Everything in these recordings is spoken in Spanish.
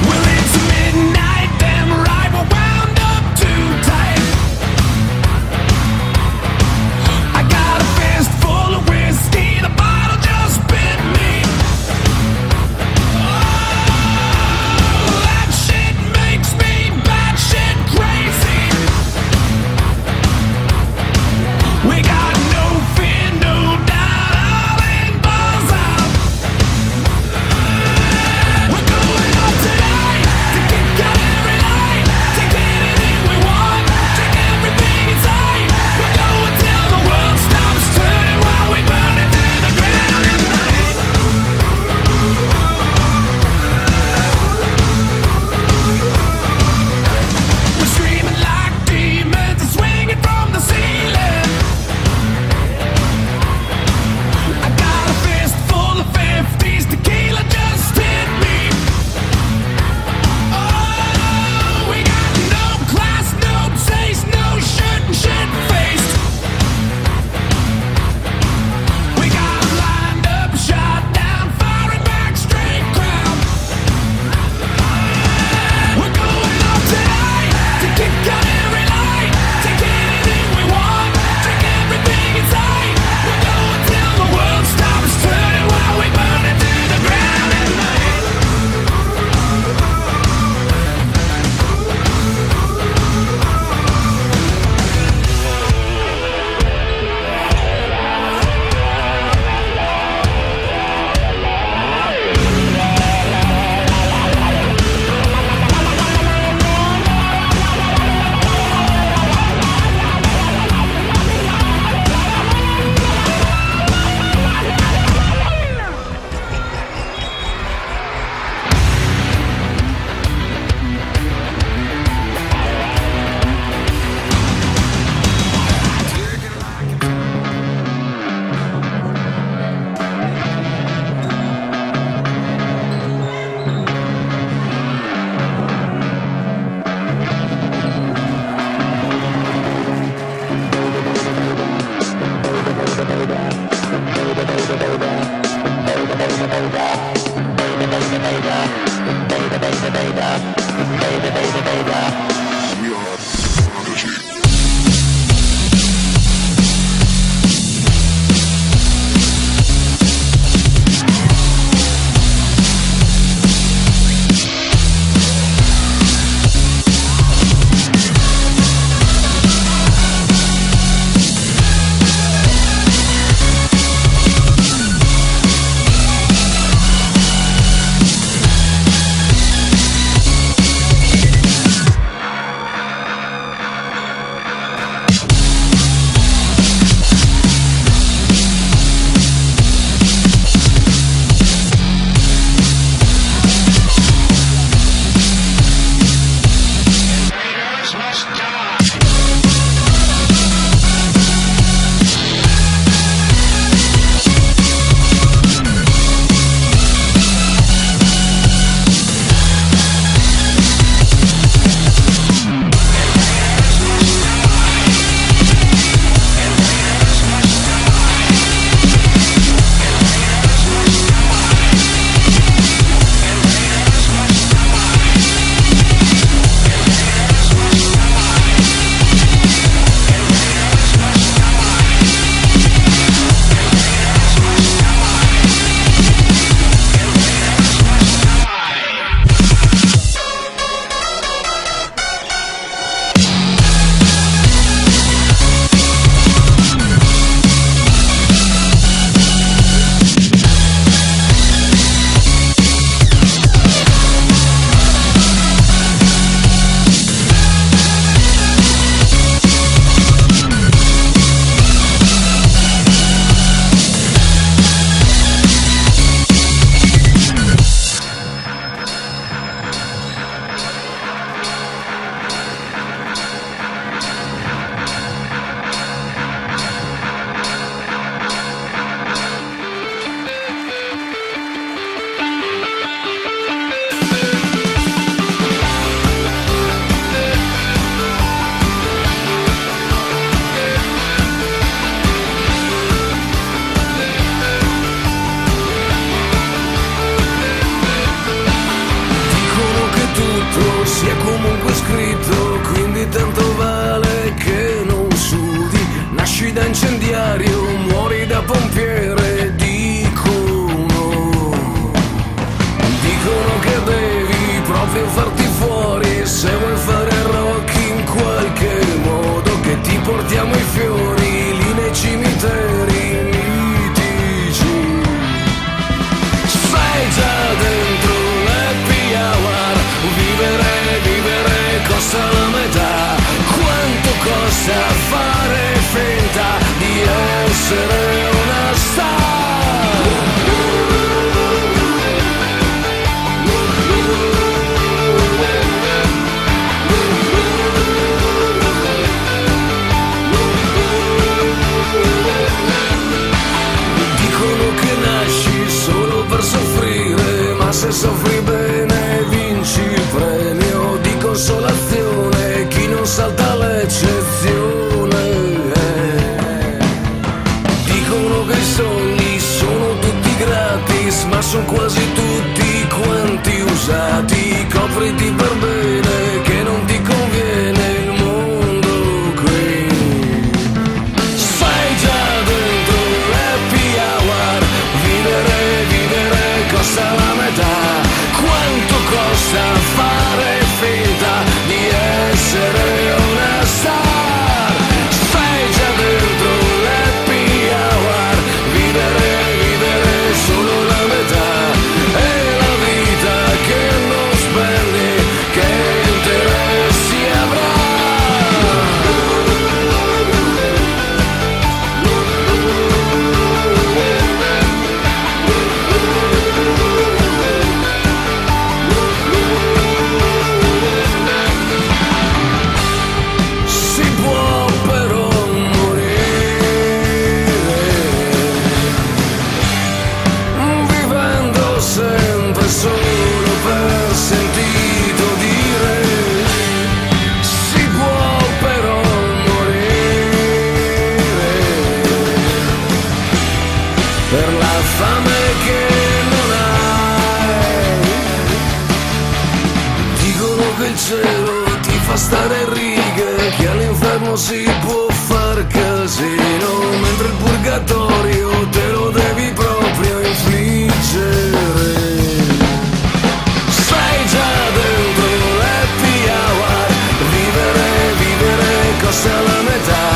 Well, it's midnight, them rival purgatorio, muori da pompiere, dicono che devi proprio farti fuori, se vuoi fare rock in qualche modo, che ti portiamo i fiori lì nei cimiteri mitici. Sei già dentro l'happy hour, vivere costa la metà, quanto costa fare finta di essere una star? Per soffrire, ma se soffri bene vinci il premio di consolazione, chi non salta l'eccezione. Dicono che i sogni sono tutti gratis, ma sono quasi tutti quanti usati, copriti per bene che non ti conviene il mondo qui. Sei già dentro l'happy hour, vivere costa la metà, quanto costa fare finta di essere una star? Sei già dentro l'happy hour, vivere solo la metà, è la vita che non spendi, che interessi avrà? Solo per sentito dire, si può però morire per la fame che non hai. Dicono che il cielo ti fa stare in righe, che all'inferno si può far casino, mentre il purgatorio te lo devi proprio infliggere. Costa la metà,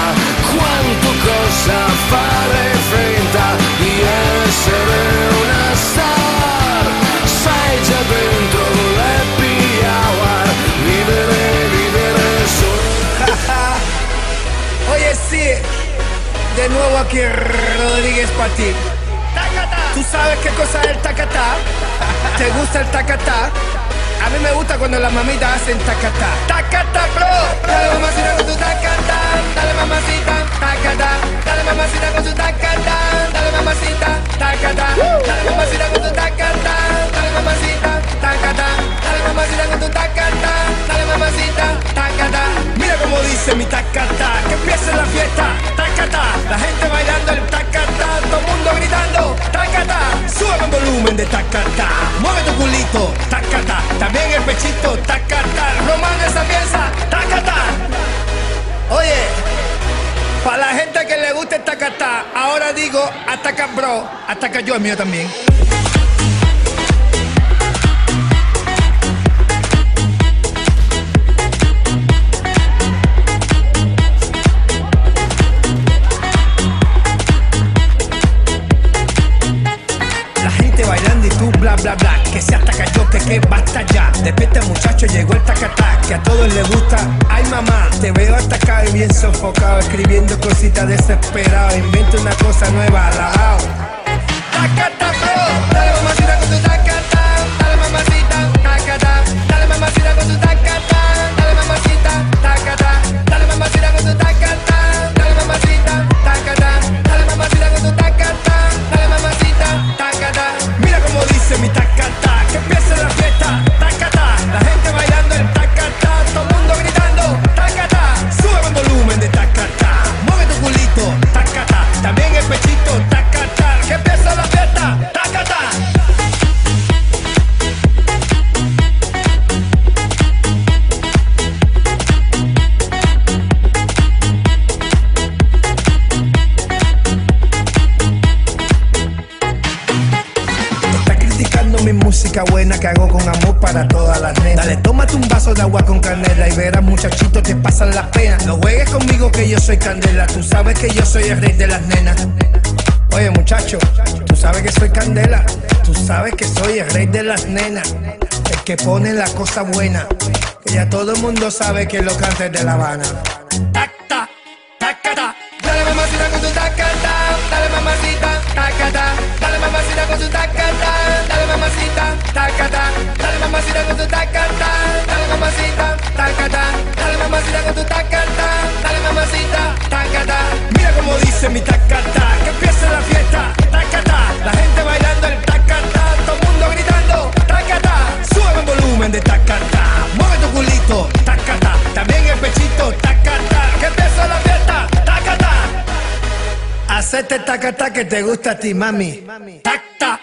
quanto costa fare finta di essere una star? Sei già dentro l'happy hour, vivere solo. Oye sí, de nuevo aquí Rodríguez para ti. ¿Tú sabes qué cosa es el tacatá? ¿Te gusta el tacatá? A mí me gusta cuando las mamitas hacen tacatá. Tacatá, bro. Dale mamacita con tu tacatá. Dale mamacita, tacatá. Dale mamacita con tu tacatá. Dale mamacita, tacatá. Dale mamacita con tu tacatá. Dale mamacita, tacatá. Dale mamacita con tu tacatá. Dale mamacita, tacatá. Mira cómo dice mi tacatá. Que empiece la fiesta, tacatá. La gente bailando el tacatá. Todo el mundo gritando, tacatá. Sube el volumen de tacatá. Mueve tu culito, tacatá. También el pechito, tacatá. Román esa pieza, tacatá. Oye, para la gente que le gusta el tacatá, ahora digo, ataca bro, ataca yo, el mío también. Bailando y tú bla bla bla, que se ataca yo, que basta ya. Despierta muchacho, llegó el tacatá, que a todos les gusta. Ay mamá, te veo atacado y bien sofocado, escribiendo cositas desesperado. Inventa una cosa nueva, alabao. Tacatá, bro, dale mamacita con tu tacatá. Dale mamacita, tacatá. Dale mamacita con tu tacatá. Dale mamacita, tacatá. Dale mamacita con tu tacatá. Dale mamacita, tacatá. Dale mamacita con tu tacatá. Dale mamacita, tacatá. Mira como dice mi tacatá, que empiece la fiesta, tacatá. La gente bailando el tacatá, todo el mundo gritando, tacatá. Sube el volumen de tacatá, mueve tu culito, tacatá. También el pechito, tacatá. Que empiece la fiesta, tacatá. música buena que hago con amor para todas las nenas. Dale, tómate un vaso de agua con canela y verás, muchachito, te pasan las penas. No juegues conmigo que yo soy candela, tú sabes que yo soy el rey de las nenas. Oye, muchacho, tú sabes que soy candela, tú sabes que soy el rey de las nenas, el que pone la cosa buena, que ya todo el mundo sabe que lo canta es de La Habana. Tacta, tacata, dale mamacita con tu tacata, dale mamacita, tacata, dale mamacita con tu tacata, dale mamacita, tacata, dale mamacita con tu tacata, dale mamacita, tacata, dale mamacita con tu tacata, dale mamacita, tacata. Mira cómo dice mi tacata, que empiece la fiesta, tacata, la gente bailando el tacata, todo el mundo gritando, tacata, sube el volumen de tacata, mueve tu culito, tacata, también el pechito, tacata, que empiece la fiesta, tacata. Hacete tacata que te gusta a ti, mami. Tacta.